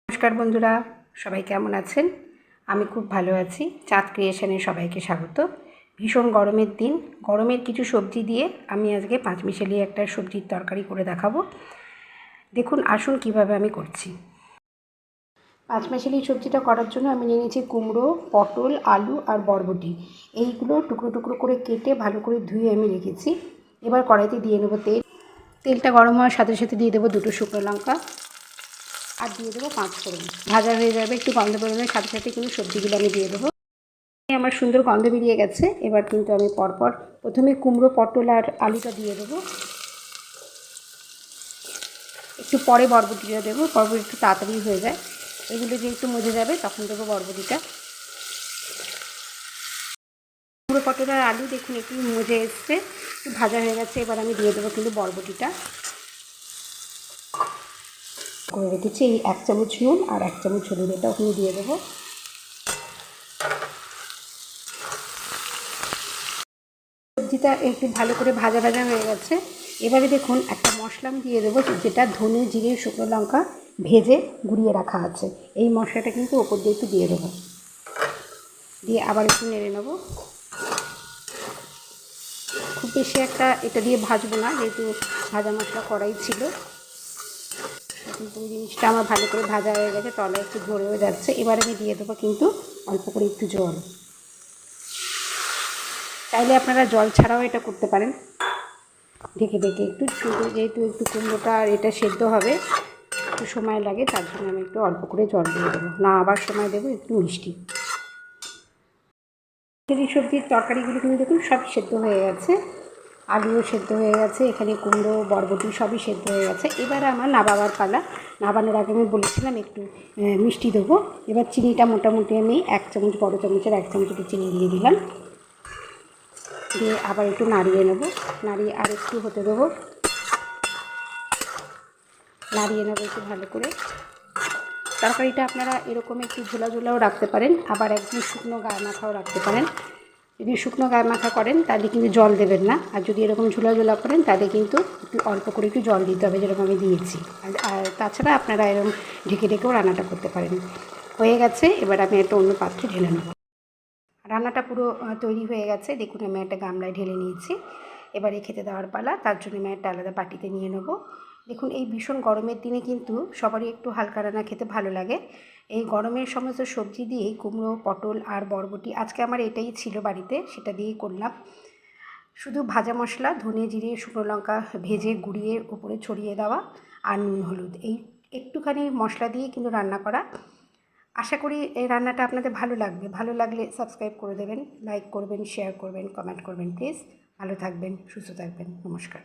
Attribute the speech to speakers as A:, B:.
A: নমস্কার বন্ধুরা, সবাই কেমন আছেন? আমি খুব ভালো আছি। চাঁদ ক্রিয়েশনে সবাইকে স্বাগত। ভীষণ গরমের দিন, গরমের কিছু সবজি দিয়ে আমি আজকে পাঁচমিশালি একটা সবজির তরকারি করে দেখাবো। দেখুন, আসুন কিভাবে আমি করছি। পাঁচমিশালি সবজিটা করার জন্য আমি নিয়ে নিয়েছি কুমড়ো, পটল, আলু আর বরবটি। এইগুলো টুকরো টুকরো করে কেটে ভালো করে ধুয়ে আমি রেখেছি। এবার কড়াইতে দিয়ে নেবো তেল। তেলটা গরম হওয়ার সাথে সাথে দিয়ে দেবো 2টো শুকনো লঙ্কা আর দিয়ে দেবো 5 ফোড়ন। ভাজা হয়ে যাবে, একটু গন্ধ বেরোনোর সাথে সাথে কিন্তু সবজিগুলো আমি দিয়ে দেবো। আমার সুন্দর গন্ধ বেরিয়ে গেছে। এবার কিন্তু আমি পরপর প্রথমে কুমড়ো, পটল আর আলুটা দিয়ে দেবো, একটু পরে বরবটিটা দেবো। বরবটি একটু তাড়াতাড়ি হয়ে যায়, এগুলো যে একটু মজে যাবে তখন দেবো বরবটিটা। কুমড়ো, পটল আর আলু দেখুন একটু মজে এসছে, একটু ভাজা হয়ে গেছে। এবার আমি দিয়ে দেবো কিন্তু বরবটিটা করে রেখেছি। এই 1 চামচ নুন আর 1 চামচ হলুদ, এটাও কিন্তু দিয়ে দেবো। সবজিটা একটু ভালো করে ভাজা ভাজা হয়ে গেছে। এবারে দেখুন একটা মশলা আমি দিয়ে দেবো, যেটা ধনে, জিরে, শুকনো লঙ্কা ভেজে গুঁড়িয়ে রাখা আছে। এই মশলাটা কিন্তু ওপর দিয়ে একটু দিয়ে দেবো, দিয়ে আবার একটু নেড়ে নেবো। খুব বেশি একটা এটা দিয়ে ভাজবো না, যেহেতু ভাজা মশলা করাই ছিল। কিন্তু জিনিসটা আমার ভালো করে ভাজা হয়ে গেছে, তলায় একটু ধরেও যাচ্ছে। এবার আমি দিয়ে দেবো কিন্তু অল্প করে একটু জল। চাইলে আপনারা জল ছাড়াও এটা করতে পারেন, ঢেকে ঢেকে একটু। যেহেতু একটু কুমড়োটা আর এটা সেদ্ধ হবে, একটু সময় লাগে, তার জন্য আমি একটু অল্প করে জল দিয়ে দেবো। না আবার সময় দেবো একটু মিষ্টি। এই সবজির তরকারিগুলো কিন্তু দেখুন সবই সেদ্ধ হয়ে গেছে, আলুও সেদ্ধ হয়ে গেছে, এখানে কুমড়ো, বরবটি সবই সেদ্ধ হয়ে গেছে। এবারে আমার নাবাবার পালা। নাবানোর আগে আমি বলেছিলাম একটু মিষ্টি দেবো। এবার চিনিটা মোটামুটি আমি 1 চামচ, বড় চামচের 1 চামচ একটু চিনি দিয়ে দিলাম। দিয়ে আবার একটু নাড়িয়ে নেব, নাড়িয়ে আর একটু হতে দেবো, নাড়িয়ে নেবো একটু ভালো করে। তরকারিটা আপনারা এরকম একটু ঝোলা ঝোলাও রাখতে পারেন, আবার একদম শুকনো গায়ে মাখাও রাখতে পারেন। যদি শুকনো গায়ে মাখা করেন তাহলে কিন্তু জল দেবেন না, আর যদি এরকম ঝোলা ঝোলা করেন তাহলে কিন্তু একটু অল্প করে একটু জল দিতে হবে, যেরকম আমি দিয়েছি। আর তাছাড়া আপনারা এরকম ঢেকে ঢেকেও রান্নাটা করতে পারেন। হয়ে গেছে, এবার আমি একটা অন্য পাত্রে ঢেলে নেব। রান্নাটা পুরো তৈরি হয়ে গেছে, দেখুন আমি একটা গামলায় ঢেলে নিয়েছি। এবারে খেতে দেওয়ার পালা, তার জন্য আমি একটা আলাদা বাটিতে নিয়ে নেব। দেখুন এই ভীষণ গরমের দিনে কিন্তু সবারই একটু হালকা রান্না খেতে ভালো লাগে। এই গরমের সমস্ত সবজি দিয়েই, কুমড়ো, পটল আর বরবটি, আজকে আমার এটাই ছিল বাড়িতে, সেটা দিয়েই করলাম। শুধু ভাজা মশলা, ধনে, জিরে, শুকনো লঙ্কা ভেজে গুঁড়িয়ে উপরে ছড়িয়ে দেওয়া, আর নুন, হলুদ, এই একটুখানি মশলা দিয়ে কিন্তু রান্না করা। আশা করি এই রান্নাটা আপনাদের ভালো লাগবে। ভালো লাগলে সাবস্ক্রাইব করে দেবেন, লাইক করবেন, শেয়ার করবেন, কমেন্ট করবেন প্লিজ। ভালো থাকবেন, সুস্থ থাকবেন। নমস্কার।